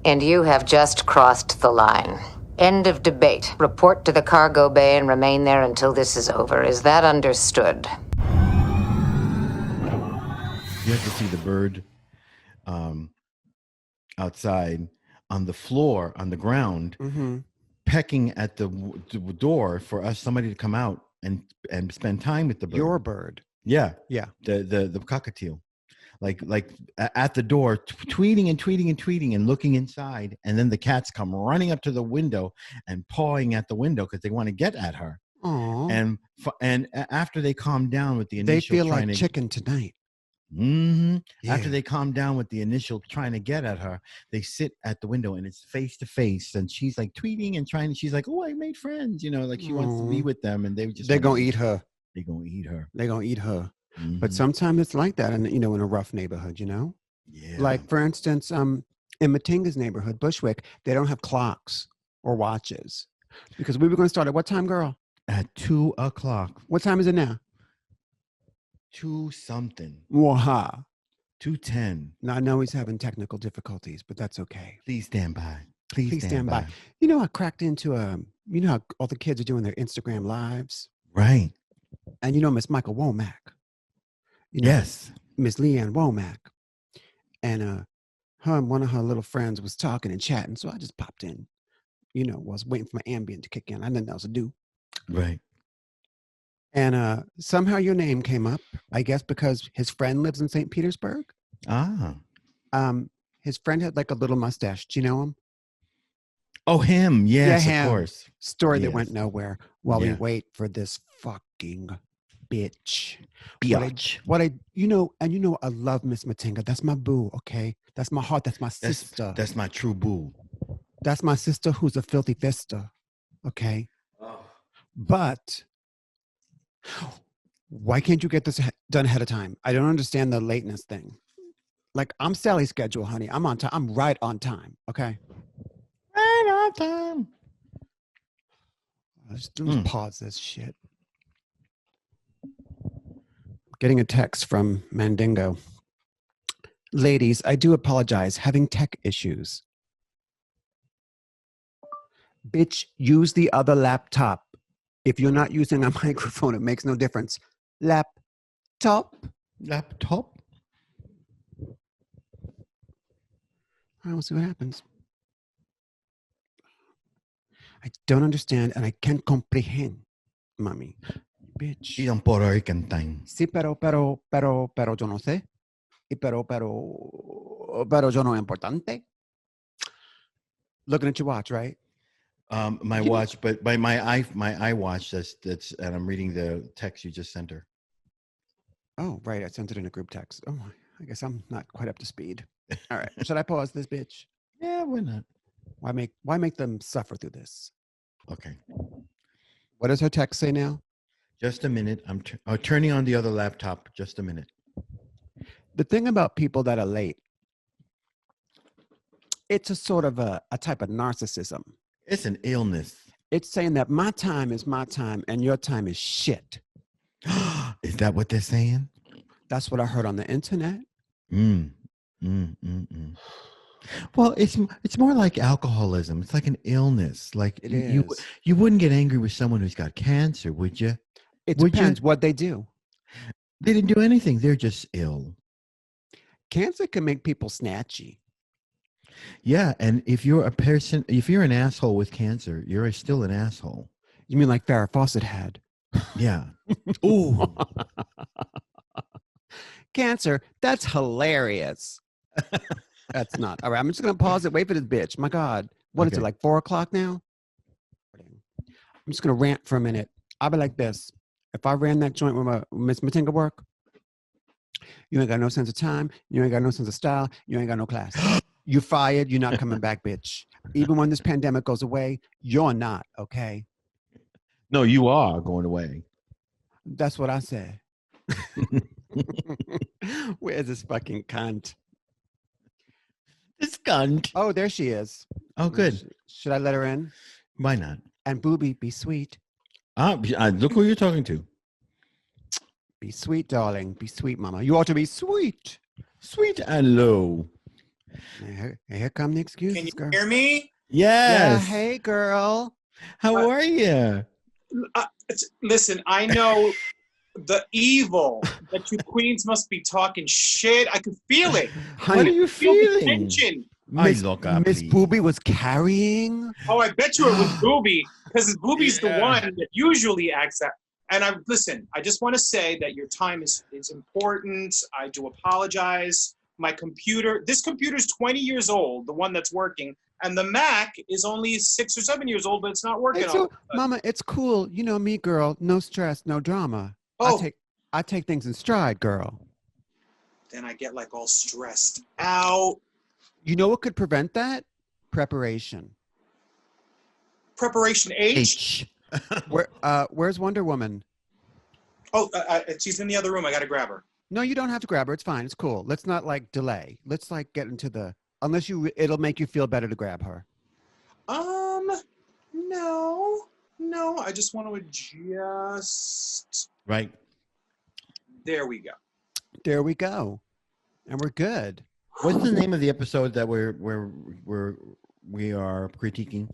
And you have just crossed the line. End of debate. Report to the cargo bay and remain there until this is over. Is that understood? You have to see the bird outside on the floor, on the ground, pecking at the door for somebody to come out and spend time with the bird. Your bird. Yeah. Yeah. The cockatiel. Like at the door, tweeting and looking inside. And then the cats come running up to the window and pawing at the window because they want to get at her. Aww. And after they calm down with the initial, they feel like chicken tonight. Yeah. After they calm down with the initial trying to get at her, they sit at the window and it's face to face. And she's like tweeting and trying. She's like, "Oh, I made friends," like she wants to be with them. And they're gonna eat her. They're gonna eat her. They're gonna eat her. But sometimes it's like that, and in a rough neighborhood, Yeah. Like for instance, in Matinga's neighborhood, Bushwick, they don't have clocks or watches because we were going to start at what time, girl? At 2:00. What time is it now? 2 something. Waha. 2:10. Now I know he's having technical difficulties, but that's okay. Please stand by. Please stand by. I cracked into how all the kids are doing their Instagram lives, right? And Miss Michael Womack. Yes. Miss Leanne Womack. And her and one of her little friends was talking and chatting. So I just popped in, was waiting for my Ambien to kick in. I had nothing else to do. Right. And somehow your name came up, I guess, because his friend lives in St. Petersburg. His friend had like a little mustache. Do you know him? Oh, him. Yes, yeah, of course. Story that went nowhere while we wait for this fucking bitch. I love Miss Matinga. That's my boo, okay? That's my heart. That's my sister. That's my true boo. That's my sister who's a filthy fister, okay? Oh. But why can't you get this done ahead of time? I don't understand the lateness thing. Like, I'm Sally's schedule, honey. I'm on time. I'm right on time, okay? Right on time. Let's pause this shit. Getting a text from Mandingo. Ladies, I do apologize. Having tech issues. Bitch, use the other laptop. If you're not using a microphone, it makes no difference. Laptop. All right, we'll see what happens. I don't understand and I can't comprehend, mommy. Bitch. Y un Puerto Rican thing. Sí, pero yo no sé. Y pero yo no importante. Looking at your watch, right? My watch, but by my iWatch, that's, and I'm reading the text you just sent her. Oh, right. I sent it in a group text. Oh, I guess I'm not quite up to speed. All right. Should I pause this bitch? Yeah, why not? Why make them suffer through this? Okay. What does her text say now? Just a minute. I'm turning on the other laptop. Just a minute. The thing about people that are late, it's a sort of a type of narcissism. It's an illness. It's saying that my time is my time and your time is shit. Is that what they're saying? That's what I heard on the internet. Well, it's more like alcoholism. It's like an illness. Like you wouldn't get angry with someone who's got cancer, would you? It depends what they do. They didn't do anything. They're just ill. Cancer can make people snatchy. Yeah, and if you're an asshole with cancer, you're still an asshole. You mean like Farrah Fawcett had? Yeah. Ooh. Cancer, that's hilarious. That's not. All right, I'm just going to pause it. Wait for this bitch. My God. What is it, like 4:00 now? I'm just going to rant for a minute. I'll be like this. If I ran that joint with Miss Matinga work, you ain't got no sense of time. You ain't got no sense of style. You ain't got no class. You fired. You're not coming back, bitch. Even when this pandemic goes away, you're not, okay? No, you are going away. That's what I said. Where's this fucking cunt? This cunt. Oh, there she is. Oh, good. Should I let her in? Why not? And Booby, be sweet. Look who you're talking to. Be sweet, darling. Be sweet, mama. You ought to be sweet. Sweet and low. Here come the excuses, Can you girl. hear me? Yes. Yeah, hey, girl. How are you? Listen, I know the evil that you queens must be talking shit. I could feel it. Honey, What are you Feel the feeling? tension. Miss please. Booby was carrying. Oh, I bet you it was Booby, because Booby's the Yeah. one that usually acts that. And I just want to say that your time is important. I do apologize. This computer's 20 years old, the one that's working, and the Mac is only 6 or 7 years old, but it's not working. Mama, it's cool. You know me, girl. No stress, no drama. Oh, I take things in stride, girl. then I get like all stressed out. You know what could prevent that? Preparation. Preparation H. Where's Wonder Woman? Oh, she's in the other room. I gotta grab her. No, you don't have to grab her. It's fine. It's cool. Let's not like delay. Let's like get into the. It'll make you feel better to grab her. No. I just want to adjust. Right. There we go. There we go, and we're good. What's the name of the episode that we are critiquing?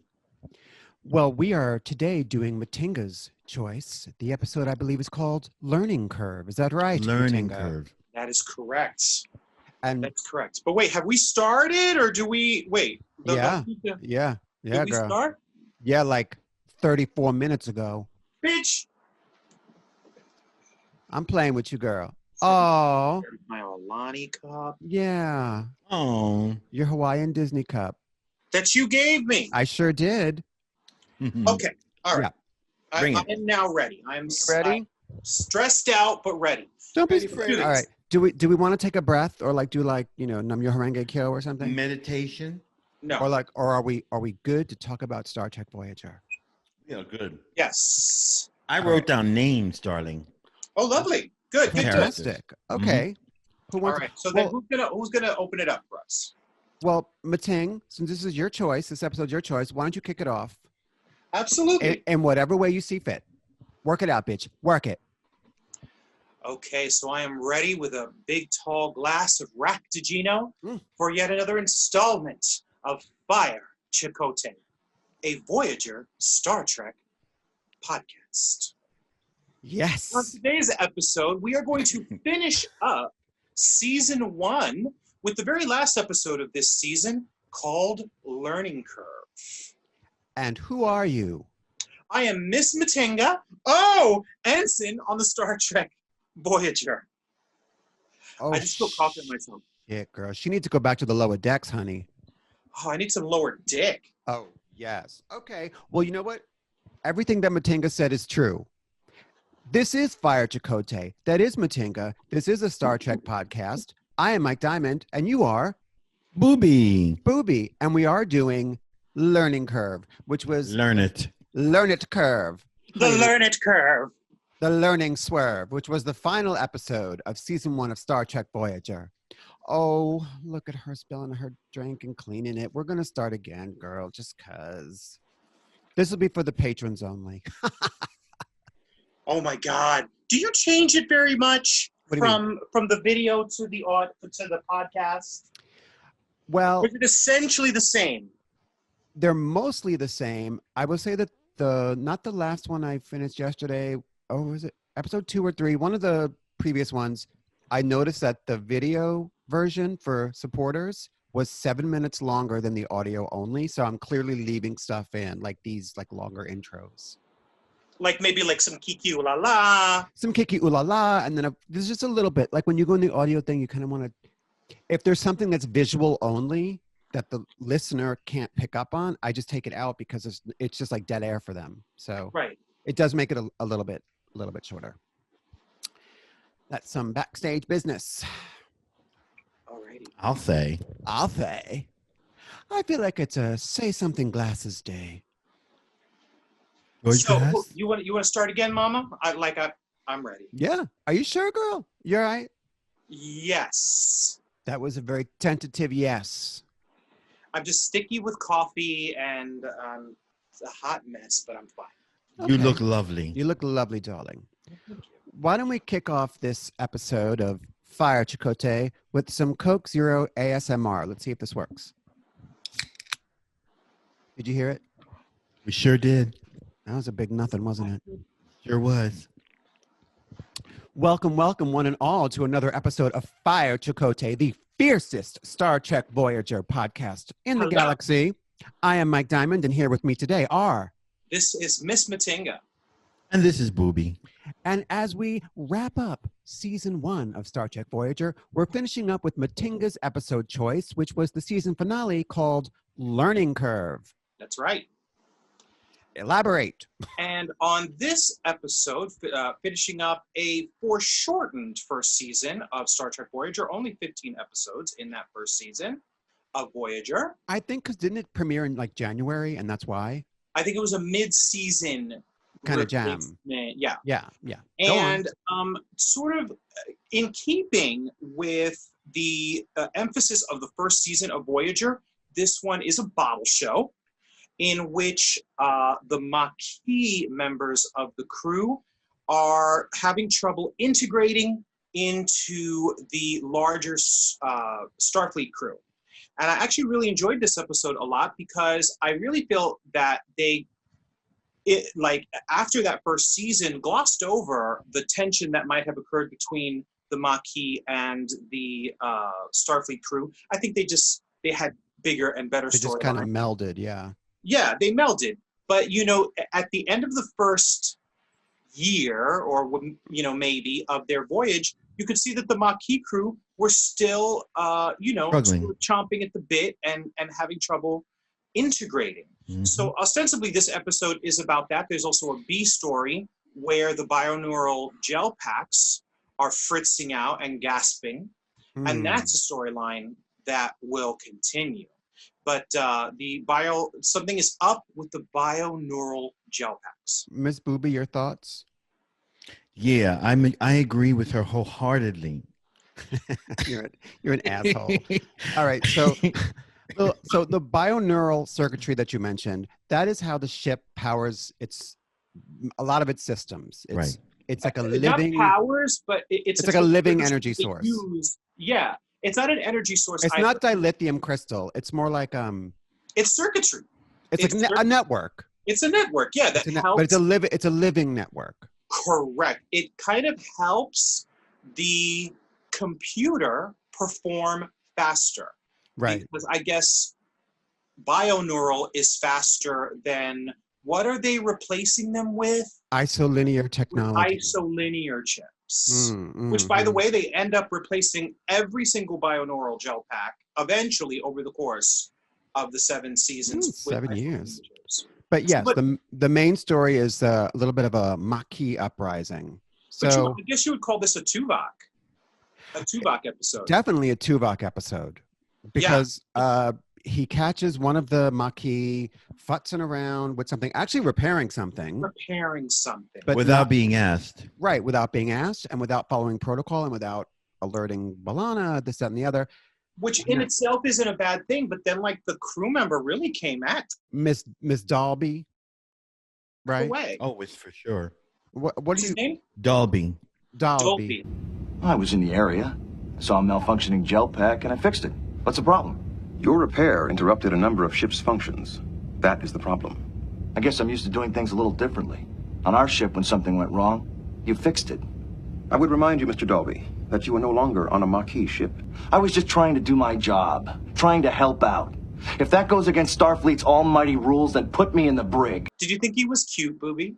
Well, we are today doing Matinga's choice. The episode, I believe, is called Learning Curve. Is that right? Learning Matinga? Curve. That is correct. And That's correct. But wait, have we started or do we wait? Yeah, Did we girl. start? Yeah, like 34 minutes ago. Bitch. I'm playing with you, girl. Oh, My Alani cup yeah. Oh. Your Hawaiian Disney cup. that you gave me. I sure did. Okay. All right. Yeah. Bring I it. am now ready. I'm Ready? I'm stressed out, but ready. Don't be Ready for afraid. this. All right. Do we want to take a breath or like do like, Nam Yo Harangue Kyo or something? Meditation. No. Or are we good to talk about Star Trek Voyager? Yeah, good. Yes. I wrote down names, darling. Oh, lovely. Good. Good. Good. Characters. Fantastic. Okay. Who All wants right. So then, who's gonna open it up for us? Well, Mating, since this is your choice, this episode's your choice, why don't you kick it off Absolutely. in whatever way you see fit? Work it out, bitch. Work it. Okay, so I am ready with a big, tall glass of Raktajino for yet another installment of Fire Chakotay, a Voyager Star Trek podcast. Yes. On today's episode, we are going to finish up season 1 with the very last episode of this season called Learning Curve. And who are you? I am Miss Matinga. Oh, ensign on the Star Trek Voyager. Oh, I just feel confident in myself. Yeah, girl. She needs to go back to the lower decks, honey. Oh, I need some lower dick. Oh, yes. Okay. Well, you know what? Everything that Matinga said is true. This is Fire Chakotay. That is Matinga. This is a Star Trek podcast. I am Mike Diamond, and you are Booby. and we are doing Learning Curve, which was Learn it. Learn It Curve. The Learn It Curve. The Learning Swerve, which was the final episode of season 1 of Star Trek Voyager. Oh, look at her spilling her drink and cleaning it. We're going to start again, girl, just because. This will be for the patrons only. Oh my God! Do you change it very much What do you from the video to the podcast? Well, Or is it essentially the same? they're mostly the same. I will say that not the last one I finished yesterday. Oh, was it episode 2 or 3? One of the previous ones, I noticed that the video version for supporters was 7 minutes longer than the audio only. So I'm clearly leaving stuff in, like these like longer intros. Like maybe like some kiki ooh la la. Some kiki ooh la la, and then there's just a little bit. Like when you go in the audio thing, you kind of want to, if there's something that's visual only that the listener can't pick up on, I just take it out because it's just like dead air for them. So Right. it does make it a little bit shorter. That's some backstage business. Alrighty. I'll say. I feel like it's a say something glasses day. So you want to start again, Mama? I'm ready. Yeah. Are you sure, girl? You're right. Yes. That was a very tentative yes. I'm just sticky with coffee and it's a hot mess, but I'm fine. You Okay. look lovely. You look lovely, darling. Why don't we kick off this episode of Fire Chakotay with some Coke Zero ASMR. Let's see if this works. Did you hear it? We sure did. That was a big nothing, wasn't it? Sure was. Welcome, welcome, one and all, to another episode of Fire Chakotay, the fiercest Star Trek Voyager podcast in the galaxy. I am Mike Diamond, and here with me today are... This is Miss Matinga. And this is Booby. And as we wrap up season 1 of Star Trek Voyager, we're finishing up with Matinga's episode choice, which was the season finale called Learning Curve. That's right. Elaborate. And on this episode, finishing up a foreshortened first season of Star Trek Voyager, only 15 episodes in that first season of Voyager. I think because didn't it premiere in like January, and that's why? I think it was a mid-season kind of jam. Yeah. And sort of in keeping with the emphasis of the first season of Voyager, this one is a bottle show in which the Maquis members of the crew are having trouble integrating into the larger Starfleet crew. And I actually really enjoyed this episode a lot because I really feel that after that first season, glossed over the tension that might have occurred between the Maquis and the Starfleet crew. I think they had bigger and better stories. They just kind of melded, yeah. Yeah, they melded. But, at the end of the first year or, maybe of their voyage, you could see that the Maquis crew were still, chomping at the bit and having trouble integrating. Mm-hmm. So ostensibly this episode is about that. There's also a B story where the bioneural gel packs are fritzing out and gasping. Mm. And that's a storyline that will continue. But something is up with the bioneural gel packs. Miss Booby, your thoughts? Yeah, I agree with her wholeheartedly. You're an asshole. All right, so the bioneural circuitry that you mentioned, that is how the ship powers a lot of its systems. Right. It's like a living not powers, but it's like a living energy source. Yeah. It's not an energy source. It's not dilithium crystal. It's more like it's circuitry. It's like a network. It's a network, yeah. That helps. But it's a living network. Correct. It kind of helps the computer perform faster. Right. Because I guess bioneural is faster than, what are they replacing them with? Isolinear technology. Isolinear chips. Which, by the way, they end up replacing every single bioneural gel pack eventually over the course of the 7 seasons. 7 years. But yes, the main story is a little bit of a Maquis uprising. So I guess you would call this a Tuvik episode. Definitely a Tuvik episode. Because he catches one of the Maquis futzing around with something, actually repairing something. But without being asked. Right, without being asked and without following protocol and without alerting B'Elanna, this, that, and the other. Which in itself isn't a bad thing, but then the crew member really came at Miss Dalby, right? Oh, it's for sure. What's his name? Dalby. I was in the area, saw a malfunctioning gel pack, and I fixed it. What's the problem? Your repair interrupted a number of ship's functions. That is the problem. I guess I'm used to doing things a little differently. On our ship, when something went wrong, you fixed it. I would remind you, Mr. Dalby, that you are no longer on a Maquis ship. I was just trying to do my job, trying to help out. If that goes against Starfleet's almighty rules, then put me in the brig. Did you think he was cute, Booby?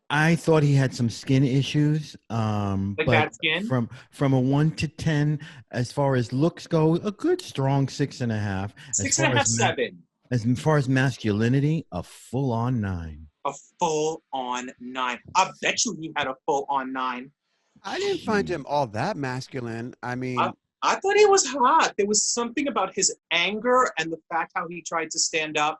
I thought he had some skin issues. Bad skin? From a 1 to 10, as far as looks go, a good strong 6.5. 6.5, 7. As far as masculinity, a full-on 9. A full-on 9. I bet you he had a full-on 9. I didn't find him all that masculine. I mean, I thought he was hot. There was something about his anger and the fact how he tried to stand up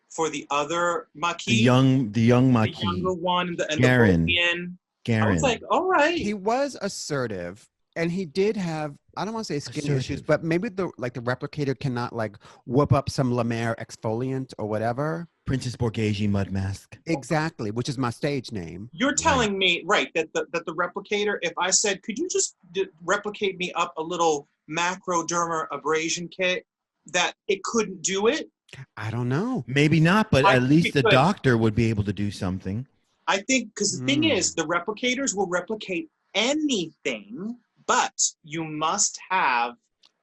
for the other Maquis. The young Maquis. The younger one, and Garen. the Bohemian. Garen. I was like, all right. He was assertive, And he did have, I don't want to say skin Assertive. issues, but maybe the replicator cannot like whoop up some La Mer exfoliant or whatever. Princess Borghese mud mask. Exactly, which is my stage name. You're telling me, right, that the replicator, if I said, could you just replicate me up a little macroderma abrasion kit, that it couldn't do it? I don't know. Maybe not, but I at think least it the could. doctor would be able to do something. I think, because the thing is, the replicators will replicate anything, but you must have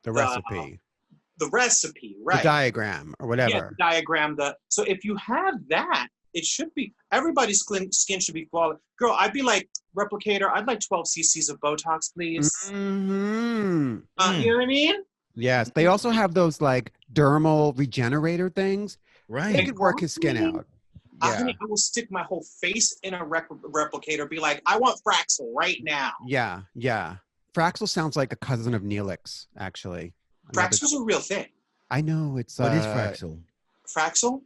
The recipe. The recipe, right? The diagram or whatever. Yeah, the diagram. So if you have that, it should be, everybody's skin should be flawless. Girl, I'd be like, replicator, I'd like 12 cc's of Botox, please. Mm-hmm. You know what I mean? Yes. They also have those like dermal regenerator things. Right. They could work his skin out. Yeah. I will stick my whole face in a replicator, be like, I want Fraxel right now. Yeah. Yeah. Fraxel sounds like a cousin of Neelix, actually. Fraxel's a real thing. I know. It's What is Fraxel? Fraxel?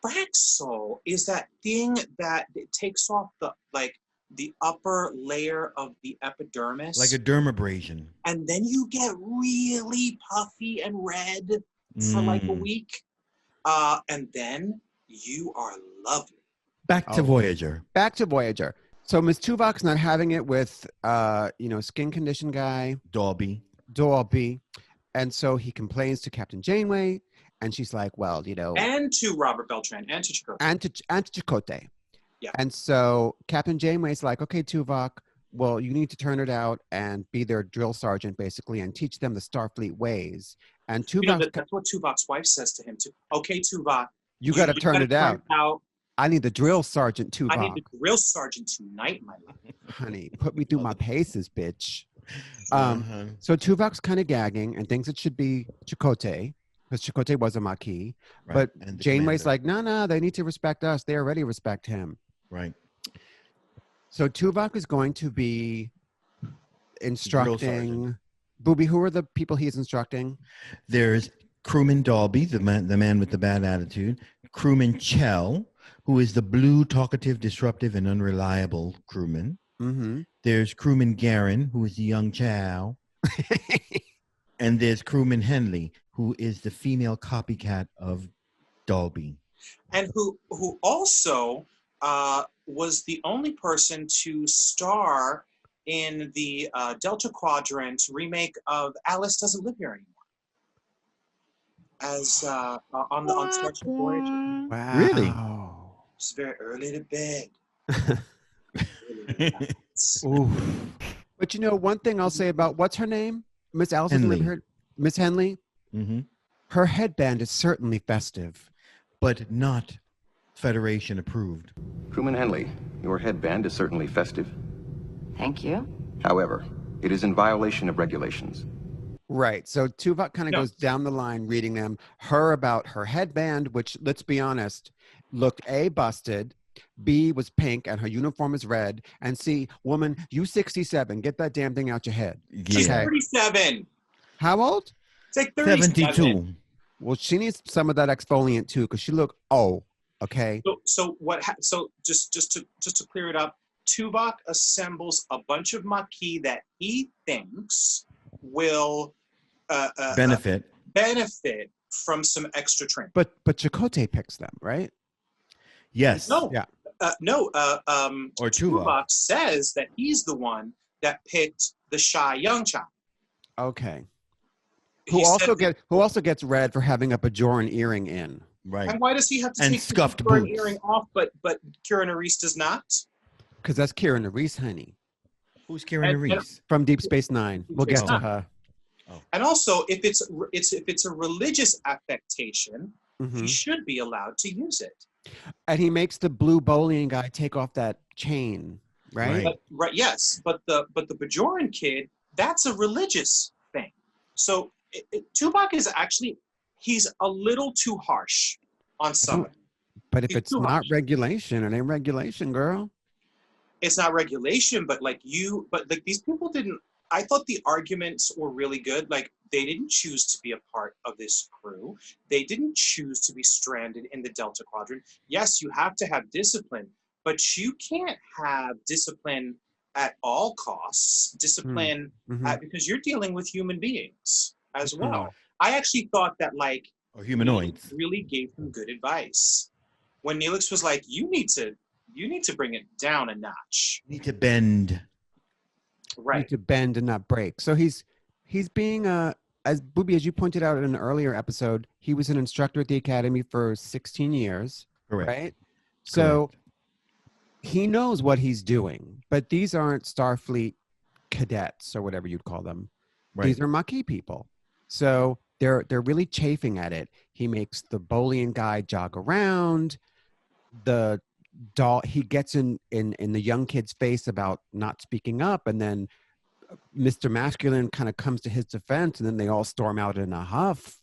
Fraxel is that thing that it takes off the upper layer of the epidermis. Like a dermabrasion. And then you get really puffy and red for like a week. And then you are lovely. Back to Voyager. Back to Voyager. So Miss Tuvok's not having it with, skin condition guy. Dalby. And so he complains to Captain Janeway. And she's like, well, And to Robert Beltran and to Chakotay. And to Chakotay. Yeah. And so Captain Janeway's like, okay, Tuvok, well, you need to turn it out and be their drill sergeant, basically, and teach them the Starfleet ways. And Tuvok... that's what Tuvok's wife says to him, too. Okay, Tuvok. You got to turn it out. I need the drill sergeant, Tuvok. I need the drill sergeant tonight, my love. Honey, put me through my paces, bitch. So Tuvok's kind of gagging and thinks it should be Chakotay, because Chakotay was a Maquis. Right. But Janeway's like, no, they need to respect us. They already respect him. Right. So Tuvok is going to be instructing... Booby, who are the people he's instructing? There's Crewman Dalby, the man with the bad attitude. Crewman Chell, who is the blue, talkative, disruptive, and unreliable crewman. Mm-hmm. There's Crewman Garin, who is the young Chow. And there's Crewman Henley, who is the female copycat of Dalby. And who also was the only person to star in the Delta Quadrant remake of Alice Doesn't Live Here Anymore. As on Star Trek Voyager. Wow. Really? It's very early to bed. Ooh. But one thing I'll say about, what's her name? Miss Alice Doesn't Live Here? Miss Henley? Mm-hmm. Her headband is certainly festive. But not Federation approved. Crewman Henley, your headband is certainly festive. Thank you. However, it is in violation of regulations. Right. So Tuvok kind of goes down the line reading them. Her about her headband, which, let's be honest, looked A, busted, B, was pink, and her uniform is red, and C, woman, you 67, get that damn thing out your head. She's Yeah. 37. How old? It's like 37. 72. Well, she needs some of that exfoliant too, because she looked, okay. So just to clear it up, Tuvok assembles a bunch of Maquis that he thinks will Benefit from some extra training. But Chakotay picks them, right? Yes. No. Yeah. Or Tuvok says that he's the one that picked the shy young child. Okay. He Who also gets red for having a Bajoran earring in. Right. And why does he have to And take scuffed the boots. earring off, but Kira Nerys does not? Because that's Kira Nerys, honey. Who's Kira Nerys? From Deep Space Nine. We'll get to Nine. her. And also, if it's a religious affectation, Mhm. he should be allowed to use it. And he makes the blue bowling guy take off that chain, right? Right. Yes, but the Bajoran kid, that's a religious thing. So Tuvok is actually, he's a little too harsh on some of it. But if He's it's too not harsh. regulation, it ain't regulation, girl. It's not regulation, but these people didn't. I thought the arguments were really good. Like, they didn't choose to be a part of this crew. They didn't choose to be stranded in the Delta Quadrant. Yes, you have to have discipline, but you can't have discipline at all costs, discipline, because you're dealing with human beings as well. I actually thought that like, or humanoids really gave him good advice when Neelix was like, you need to bring it down a notch. need to bend. Right. Need to bend and not break. So he's being as Booby, as you pointed out in an earlier episode, he was an instructor at the academy for 16 years. Correct. Right. So he knows what he's doing, but these aren't Starfleet cadets or whatever you'd call them. Right. These are Maquis people. So they're really chafing at it. He makes the Bolian guy jog around. The doll, he gets in the young kid's face about not speaking up, and then Mr. Masculine kind of comes to his defense, and then they all storm out in a huff.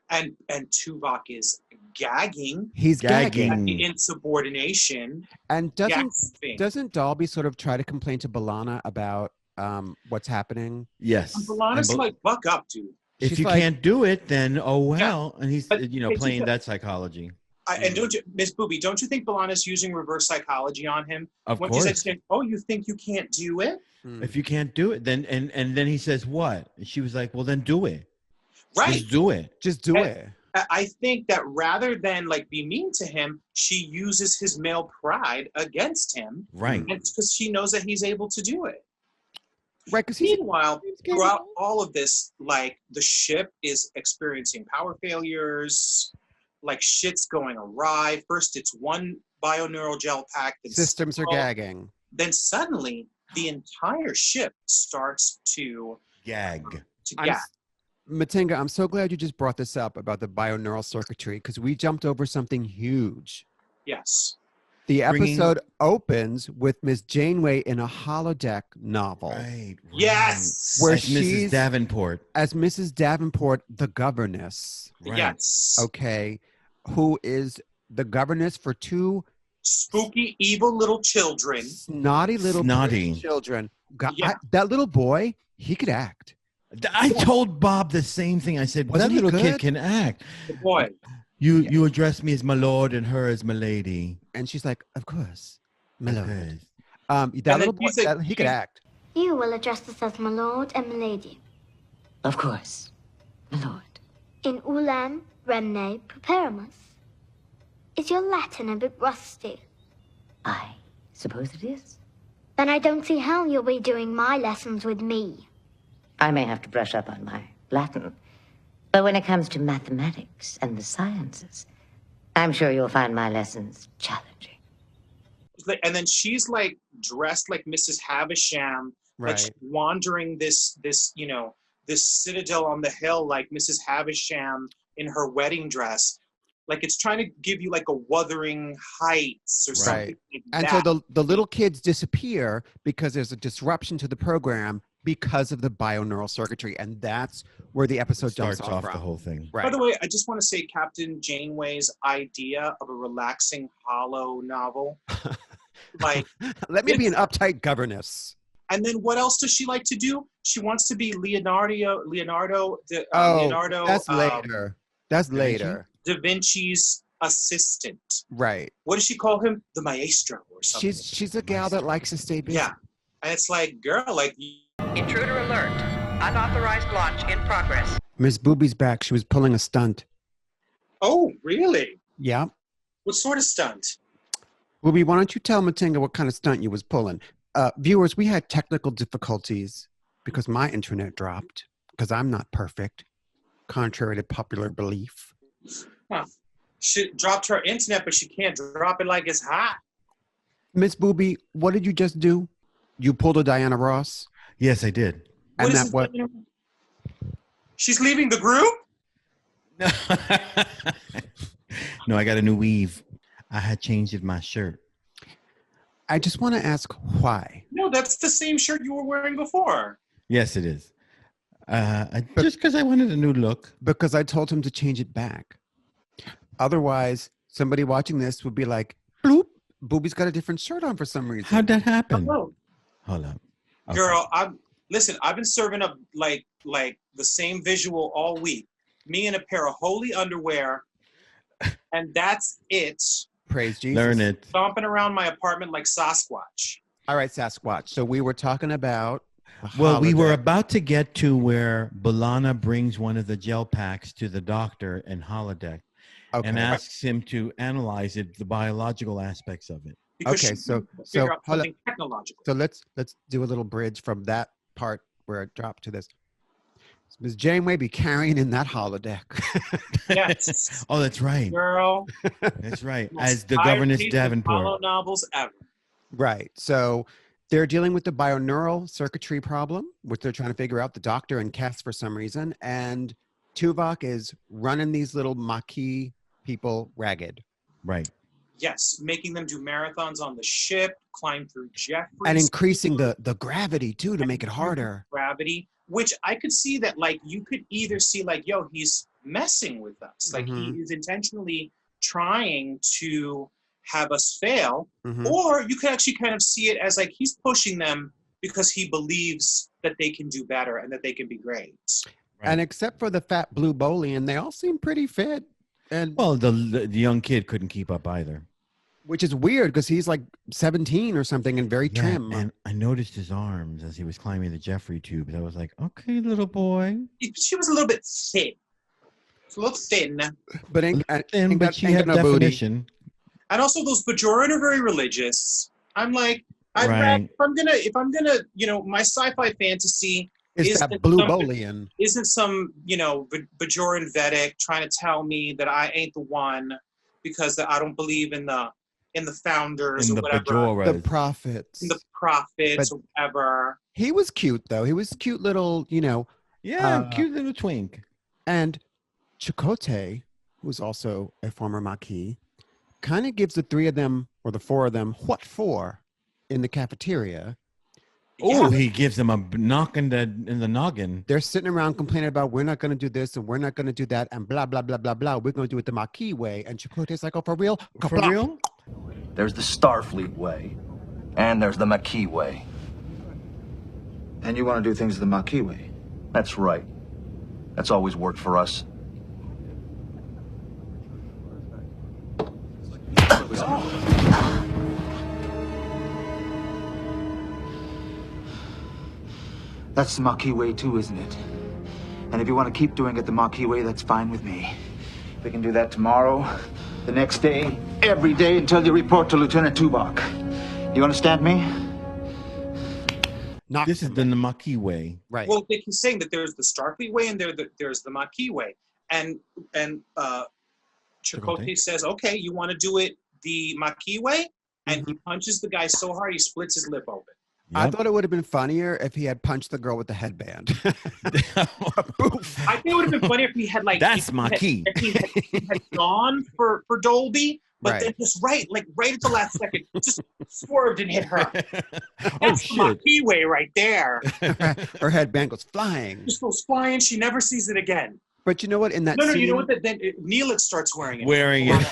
And Tuvok is gagging. He's gagging. At the insubordination. And gasping. doesn't Dalby sort of try to complain to B'Elanna about what's happening? Yes. And B'Elanna's like, buck up, dude. If She's you like, can't do it, then oh well. And he's But playing that psychology. And don't you, Miss Booby, don't you think B'Elanna's using reverse psychology on him? Of when course. She's saying, oh, you think you can't do it? If you can't do it, then and then he says what? And she was like, well, then do it. Right. Just do it. Just do it. I think that rather than like be mean to him, she uses his male pride against him. Right. Because she knows that he's able to do it. Right. Because Meanwhile, throughout all of this, like the ship is experiencing power failures, like shit's going awry. First, it's one bioneural gel pack. systems are gagging. Then suddenly, the entire ship starts to Gag. gag. Matinga, I'm so glad you just brought this up about the bioneural circuitry, because we jumped over something huge. Yes. The episode opens with Miss Janeway in a holodeck novel. Right. Yes. Where As she's Mrs. Davenport. as Mrs. Davenport, the governess. Right. Yes. Okay. Who is the governess for two Spooky, evil little children. snotty little Snotty. children. God, Yeah. that little boy, he could act. I told Bob the same thing. I said, Wasn't that he little kid good? can act. The boy. You address me as my lord and her as my lady. And she's like, of course, my lord. Okay. That then little boy, he's like- he could act. You will address us as my lord and my lady. Of course, my lord. In ulam remne preparamus. Is your Latin a bit rusty? I suppose it is. Then I don't see how you'll be doing my lessons with me. I may have to brush up on my Latin. But when it comes to mathematics and the sciences, I'm sure you'll find my lessons challenging. And then she's like dressed like Mrs. Havisham, like Right. she's wandering this citadel on the hill like Mrs. Havisham in her wedding dress. Like it's trying to give you like a Wuthering Heights or something Right. like And that. so the little kids disappear because there's a disruption to the program because of the bioneural circuitry. And that's where the episode jumps Starts off from. the whole thing. Right. By the way, I just want to say Captain Janeway's idea of a relaxing hollow novel. Like, Let me be an uptight governess. and then what else does she like to do? She wants to be Leonardo That's later. That's Da Vinci? later. Da Vinci's assistant. Right. What does she call him? The maestro or something. She's a gal that likes to stay busy. Yeah. And it's like, girl, like, Intruder alert. Unauthorized launch in progress. Miss Booby's back. She was pulling a stunt. oh, really? Yeah. What sort of stunt? Booby, why don't you tell Matinga what kind of stunt you was pulling? Viewers, we had technical difficulties because my internet dropped because I'm not perfect, contrary to popular belief. Huh. She dropped her internet, but she can't drop it like it's hot. Miss Booby, what did you just do? You pulled a Diana Ross? Yes, I did. And What is that this what? thing? She's leaving the group? No, I got a new weave. I had changed my shirt. I just want to ask why. No, that's the same shirt you were wearing before. Yes, it is. Just because I wanted a new look. Because I told him to change it back. Otherwise, somebody watching this would be like, bloop, Booby's got a different shirt on for some reason. How'd that happen? Oh, Hold up. Okay. girl, I've been serving up like the same visual all week. Me in a pair of holy underwear, and that's it. Praise Jesus. Learn it. Stomping around my apartment like Sasquatch. All right, Sasquatch. So we were talking about. Well, we were about to get to where B'Elanna brings one of the gel packs to the doctor in holodeck and asks him to analyze it, the biological aspects of it. Because okay, she can figure out something technological. So let's do a little bridge from that part where it dropped to this. Ms. Janeway be carrying in that holodeck. Yes. Oh, that's right. Girl. That's right. As the governess Davenport. Follow novels ever. Right. So they're dealing with the bioneural circuitry problem, which they're trying to figure out, the doctor and Cass for some reason. And Tuvok is running these little Maquis people ragged. Right. Yes, making them do marathons on the ship, climb through Jeffries. And increasing the gravity, too, to make it harder. Gravity, which I could see that, like, you could either see, like, yo, he's messing with us. Like, he is intentionally trying to have us fail. Or you could actually kind of see it as, like, he's pushing them because he believes that they can do better and that they can be great. Right. And except for the fat blue Bolian, they all seem pretty fit. And well, the young kid couldn't keep up either. Which is weird because he's like 17 or something and very trim. And I noticed his arms as he was climbing the Jeffrey tubes. I was like, okay, little boy. She was a little bit thin. It's a little thin. But she had definition. Booty. And also those Bajoran are very religious. I'm like, if I'm gonna, you know, my sci-fi fantasy is that blue Bolian. Isn't some, you know, Bajoran Vedic trying to tell me that I ain't the one because I don't believe in the founders or whatever. Bajoras. The prophets. The prophets or whatever. He was cute though. He was cute little, you know. Yeah, cute little twink. And Chakotay, who's also a former Maquis, kind of gives the three of them or the four of them what for in the cafeteria. Oh, he gives them a knock in the noggin. They're sitting around complaining about we're not going to do this and we're not going to do that and blah, blah, blah, blah, blah. We're going to do it the Maquis way. And Chakotay's like, oh, for real? For real? There's the Starfleet way. And there's the Maquis way. And you want to do things the Maquis way? That's right. That's always worked for us. That's the Maquis way too, isn't it? And if you want to keep doing it the Maquis way, that's fine with me. We can do that tomorrow, the next day, every day until you report to Lieutenant Tuvok. You understand me? This is the Maquis way. Right. Well, they keep saying that there's the Starfleet way and there's the Maquis way. And Chakotay says, okay, you want to do it the Maquis way? And he punches the guy so hard he splits his lip open. Yep. I thought it would have been funnier if he had punched the girl with the headband. I think it would have been funnier if he had like that's Maquis. He had gone for Dolby, but then just right at the last second, just swerved and hit her. That's the Maquis way right there. Her headband goes flying. Just goes flying. She never sees it again. But you know what? In that scene, you know what? Then Neelix starts wearing it.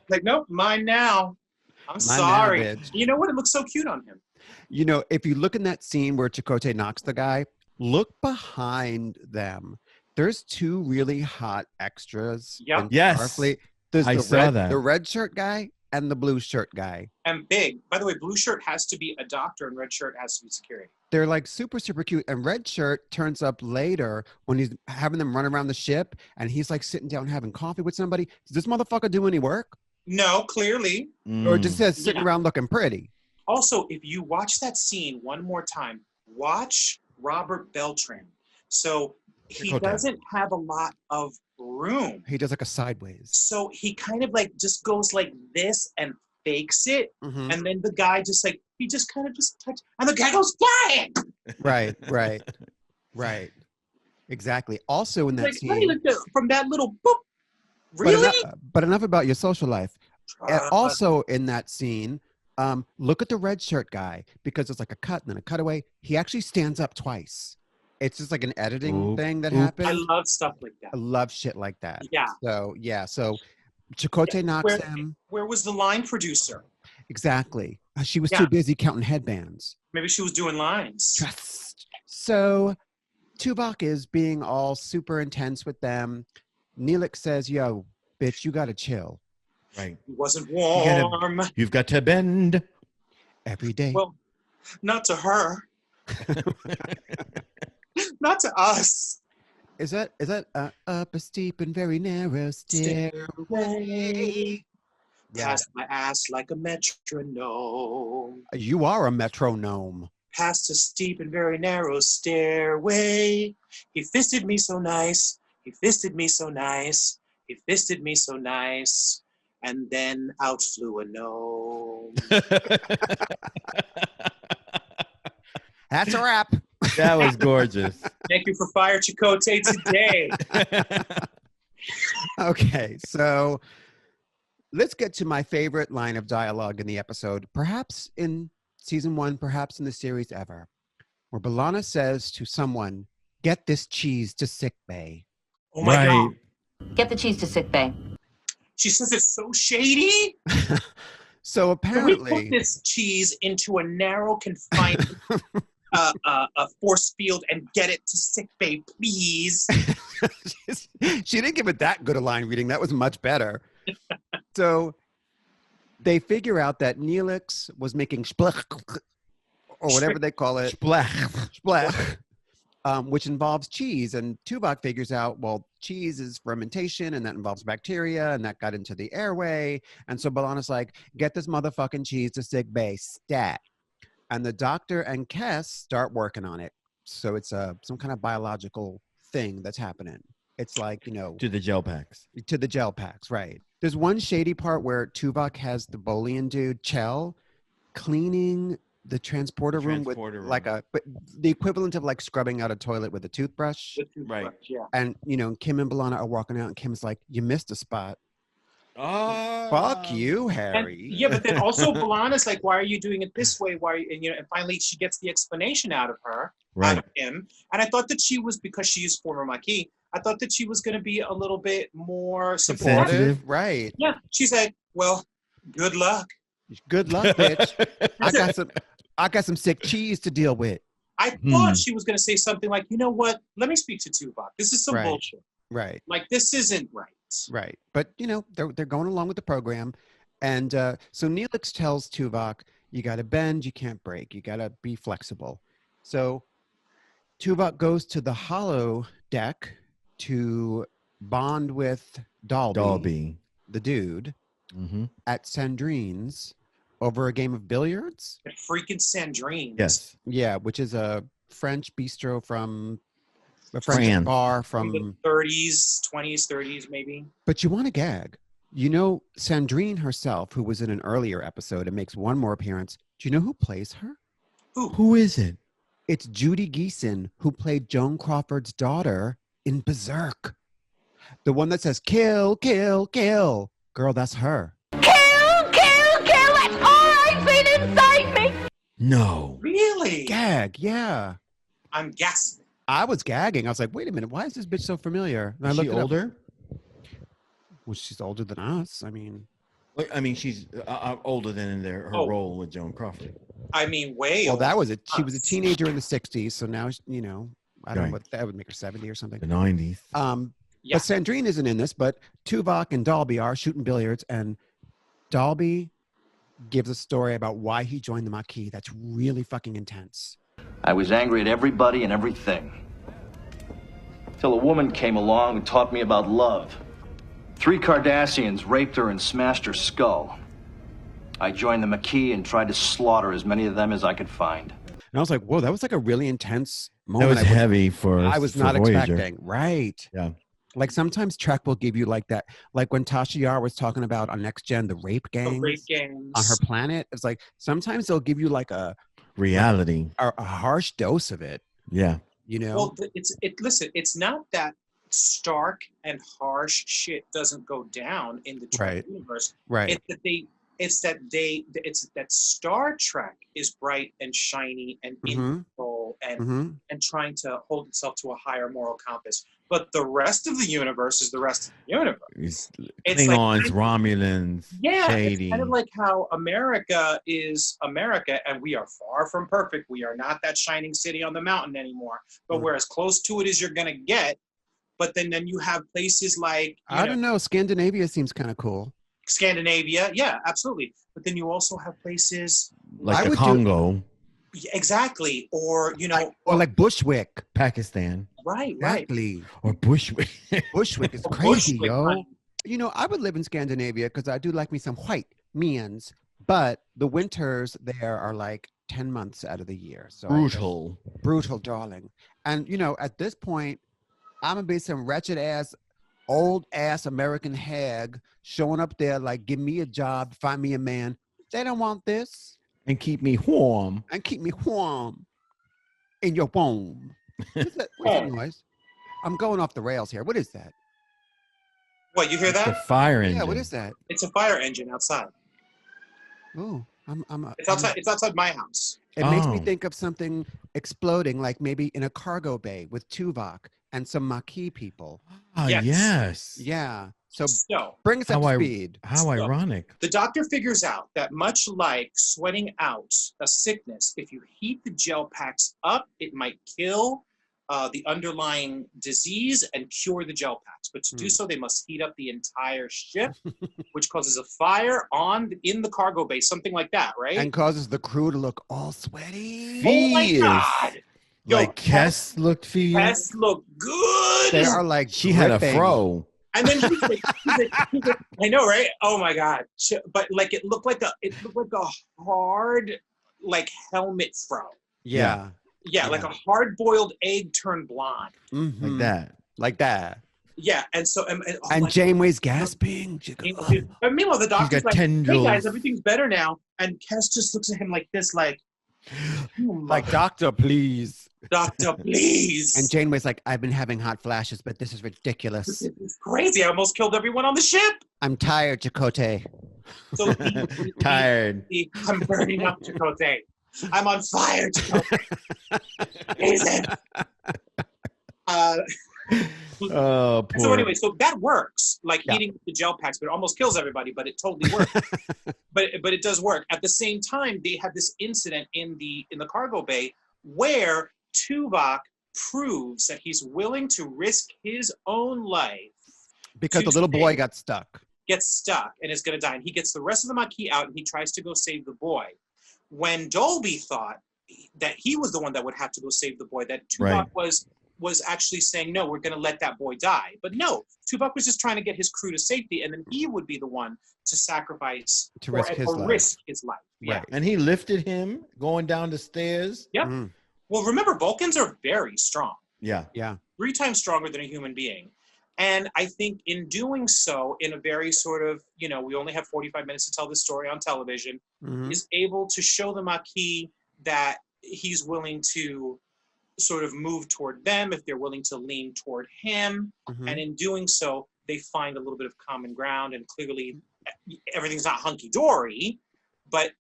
Like, nope, mine now. I'm sorry. You know what? It looks so cute on him. You know, if you look in that scene where Chakotay knocks the guy, look behind them. There's two really hot extras. Yep. Yes. Starfleet. There's I saw that. The red shirt guy and the blue shirt guy. And big. By the way, blue shirt has to be a doctor and red shirt has to be security. They're like super, super cute. And red shirt turns up later when he's having them run around the ship and he's like sitting down having coffee with somebody. Does this motherfucker do any work? No, clearly. Or just says sitting around looking pretty. Also, if you watch that scene one more time, watch Robert Beltran. So he doesn't have a lot of room. He does like a sideways. So he kind of like just goes like this and fakes it. And then the guy just like, he just kind of just touch, and the guy goes flying. Right. Exactly. Also in that like, scene. Hey, like from that little boop. Really? But enough about your social life. Also in that scene, look at the red shirt guy because it's like a cut and then a cutaway. He actually stands up twice. It's just like an editing thing that happened. I love stuff like that. I love shit like that. Yeah. So Chakotay knocks him. Where was the line producer? Exactly. She was too busy counting headbands. Maybe she was doing lines. So Tuvok is being all super intense with them. Neelix says, yo, bitch, you got to chill. Right. It wasn't warm. You've got to bend. every day. Well, not to her. Not to us. Is that up a steep and very narrow stairway? Yeah. Past my ass like a metronome. You are a metronome. Past a steep and very narrow stairway. He fisted me so nice. He fisted me so nice. He fisted me so nice. And then out flew a gnome. That's a wrap. That was gorgeous. Thank you for Fire Chakotay today. Okay, so let's get to my favorite line of dialogue in the episode, perhaps in season 1, perhaps in the series ever, where B'Elanna says to someone, "Get this cheese to sick bay." Oh my God. Get the cheese to sick bay. She says it's so shady. So Can we apparently, put this cheese into a narrow, confined a force field and get it to sick bay, please? she didn't give it that good a line reading. That was much better. So they figure out that Neelix was making splech, or whatever they call it, splech, which involves cheese. And Tuvok figures out, well, cheese is fermentation, and that involves bacteria, and that got into the airway. And so B'Elanna's like, get this motherfucking cheese to sick bay, stat. And the doctor and Kes start working on it. So it's some kind of biological thing that's happening. It's like, to the gel packs. To the gel packs, right. There's one shady part where Tuvok has the Bolian dude, Chell, cleaning the transporter room with like but the equivalent of like scrubbing out a toilet with a toothbrush. Right. Yeah. And, Kim and B'Elanna are walking out and Kim's like, you missed a spot. Oh. Fuck you, Harry. And, yeah, but then also B'Elanna's like, why are you doing it this way? Why? And finally she gets the explanation out of him. And I thought that she was, because she is former Maquis, I thought that she was going to be a little bit more supportive. Right. Yeah. She's like, well, good luck. Good luck, bitch. I got some sick cheese to deal with. I thought she was going to say something like, you know what? Let me speak to Tuvok. This is some bullshit. Right. Like, this isn't right. Right. But, they're going along with the program. And so Neelix tells Tuvok, you got to bend, you can't break. You got to be flexible. So Tuvok goes to the hollow deck to bond with Dalby, the dude, at Sandrine's over a game of billiards. At freaking Sandrine's. Yes. Yeah, which is a French bistro from a French bar from the 30s, 20s, 30s, maybe. But you want to gag. Sandrine herself, who was in an earlier episode and makes one more appearance. Do you know who plays her? Who is it? It's Judy Geeson, who played Joan Crawford's daughter in Berserk. The one that says, kill, kill, kill. Girl, that's her. Kill, kill, kill. That's all I've been inside me. No. Really? Gag, yeah. I'm gasping. I was gagging. I was like, wait a minute. Why is this bitch so familiar? And Is she older? Well, she's older than us. I mean, she's older than in her role with Joan Crawford. I mean, way well, older. that was it. She was a teenager in the 60s. So now, I don't know what that would make her 70 or something. The 90s. But Sandrine isn't in this, but Tuvok and Dalby are shooting billiards. And Dalby gives a story about why he joined the Maquis. That's really fucking intense. I was angry at everybody and everything. Till a woman came along and taught me about love. 3 Cardassians raped her and smashed her skull. I joined the Maquis and tried to slaughter as many of them as I could find. And I was like, whoa, that was like a really intense moment. That was heavy I was not Voyager. expecting. Right. Yeah. Like sometimes Trek will give you like that. Like when Tasha Yar was talking about on Next Gen, the rape gangs on her planet. It's like sometimes they'll give you like a reality, a harsh dose of it. Yeah. Well, listen, it's not that stark and harsh shit doesn't go down in the Trek universe. Right. It's that Star Trek is bright and shiny and in control and trying to hold itself to a higher moral compass. But the rest of the universe is the rest of the universe. It's Klingons, Romulans, shady. It's kind of like how America is America, and we are far from perfect. We are not that shining city on the mountain anymore, but we're as close to it as you're going to get. But then you have places like... I don't know. Scandinavia seems kind of cool. Scandinavia, yeah, absolutely. But then you also have places like the Congo. Exactly. Or, or like Bushwick. Pakistan. Right, exactly. right. Or Bushwick. Bushwick is Or crazy, Bushwick, yo. honey. I would live in Scandinavia because I do like me some white means, but the winters there are like 10 months out of the year. So brutal, darling. And, at this point, I'm going to be some wretched ass, old ass American hag showing up there like, give me a job, find me a man. They don't want this. And keep me warm. In your womb. What's that noise? I'm going off the rails here. What is that? What, you hear that? The fire engine. Yeah, what is that? It's a fire engine outside. Oh, It's outside. It's outside my house. It makes me think of something exploding, like maybe in a cargo bay with Tuvok and some Maquis people. Ah, yes. Yeah. So So, bring us up to speed. How ironic. the doctor figures out that much like sweating out a sickness, if you heat the gel packs up, it might kill the underlying disease and cure the gel packs. But to do so, they must heat up the entire ship, which causes a fire in the cargo bay, something like that, right? And causes the crew to look all sweaty. Oh my God! Yo, Like Kess looked for you? Kess looked good. They are like She had a fro. And then he's like, I know, right? Oh my God! But like, it looked like a hard, like helmet fro. Yeah. Yeah, like a hard-boiled egg turned blonde. Mm-hmm. Like that. Yeah, and so and Janeway's gasping. But meanwhile, the doctor's like, tendrils. "Hey guys, everything's better now." And Kess just looks at him like this, like, like, doctor, please. Doctor, please. And Janeway's like, I've been having hot flashes, but this is ridiculous. It's crazy. I almost killed everyone on the ship. I'm tired, Chakotay. So Tired. I'm burning up, Chakotay. I'm on fire, Chakotay. Amazing. Oh, poor. So anyway, so that works, like heating the gel packs, but it almost kills everybody, but it totally works. but it does work. At the same time, they had this incident in the cargo bay where Tuvok proves that he's willing to risk his own life because the little boy gets stuck and is going to die. And he gets the rest of the Maquis out and he tries to go save the boy. When Dolby thought that he was the one that would have to go save the boy, that Tuvok was actually saying, no, we're going to let that boy die. But no, Tuvok was just trying to get his crew to safety, and then he would be the one to sacrifice risk his life. Right. Yeah. And he lifted him going down the stairs. Yep. Well, remember, Vulcans are very strong. Yeah. 3 times stronger than a human being. And I think in doing so, in a very sort of, we only have 45 minutes to tell this story on television, is able to show the Maquis that he's willing to sort of move toward them if they're willing to lean toward him. And in doing so, they find a little bit of common ground, and clearly everything's not hunky-dory, but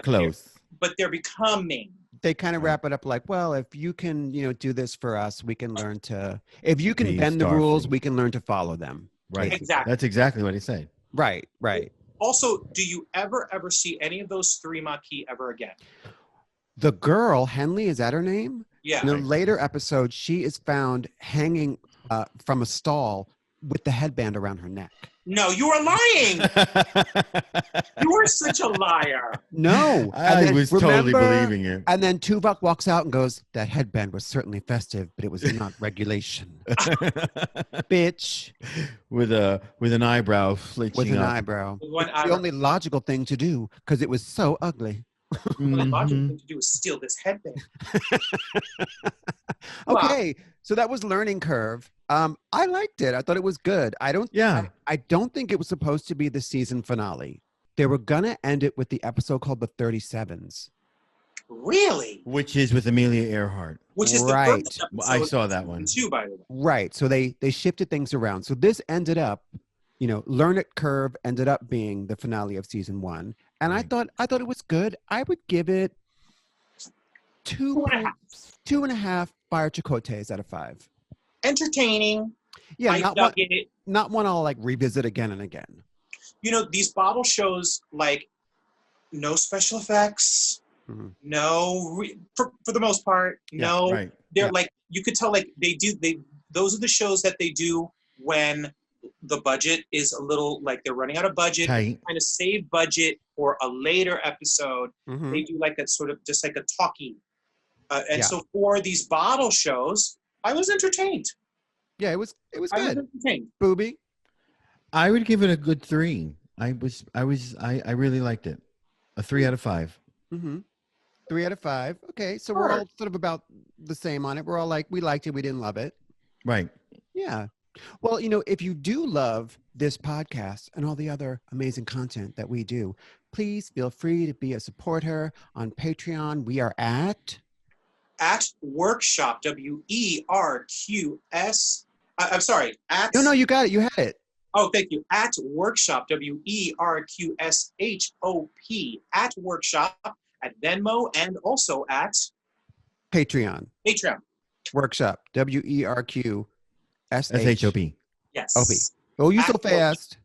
close. But they're becoming. They kind of wrap it up like, well, if you can, do this for us, we can learn to, if you can bend the rules, we can learn to follow them. Right. Exactly. That's exactly what he said. Right. Also, do you ever see any of those 3 Maquis ever again? The girl, Henley, is that her name? Yeah. In a later episode, she is found hanging from a stall with the headband around her neck. No, you are lying. You are such a liar. No. I was totally believing it. And then Tuvok walks out and goes, that headband was certainly festive, but it was not regulation. Bitch. With an eyebrow flinching With an up. eyebrow. It's the only logical thing to do because it was so ugly. The logical thing to do is steal this headband. Okay, so that was learning curve. I liked it. I thought it was good. I don't think it was supposed to be the season finale. They were gonna end it with the episode called The 37s. Really? Which is with Amelia Earhart. Which is right. The first episode I saw that one too, by the way. Right. So they shifted things around. So this ended up, Learn It Curve ended up being the finale of season 1. And I thought it was good. I would give it 2.5 fire Chakotays out of 5. Entertaining. Yeah, not one I'll like revisit again and again. These bottle shows, like, no special effects, no, for the most part, no. Right. They're like, you could tell, like, those are the shows that they do when the budget is a little like they're running out of budget, Tight. trying to save budget for a later episode. Mhm. They do like a sort of just like a talkie. And Yeah. so for these bottle shows, I was entertained. Yeah, it was I was good. entertained. Booby. I would give it a good 3. I really liked it. A 3 out of 5. Mm-hmm. 3 out of 5. Okay, so we're all sort of about the same on it. We're all like, we liked it, we didn't love it. Right. Yeah. Well, if you do love this podcast and all the other amazing content that we do, please feel free to be a supporter on Patreon. We are at Workshop, WERQS. I'm sorry. No, you got it. You had it. Oh, thank you. At Workshop, WERQSHOP. At Workshop, at Venmo, and also at Patreon. Workshop. WERQSHOP. SHOP. Yes. Oh, you so fast.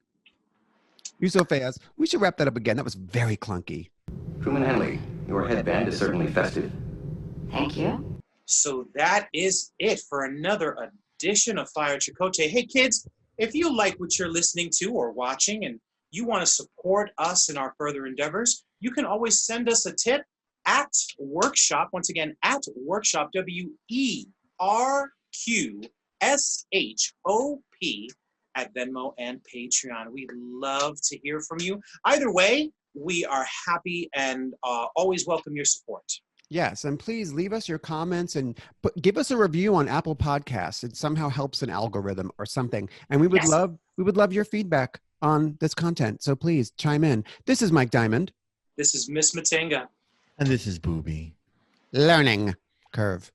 You so fast. We should wrap that up again. That was very clunky. Crewman Henley, your headband is certainly festive. Thank you. So that is it for another edition of Fire Chakotay. Hey, kids, if you like what you're listening to or watching and you want to support us in our further endeavors, you can always send us a tip at Workshop. Once again, at Workshop, WERQSHOP, at Venmo and Patreon. We'd love to hear from you. Either way, we are happy and always welcome your support. Yes, and please leave us your comments and give us a review on Apple Podcasts. It somehow helps an algorithm or something. And we would love your feedback on this content. So please chime in. This is Mike Diamond. This is Miss Matinga. And this is Booby. Learning Curve.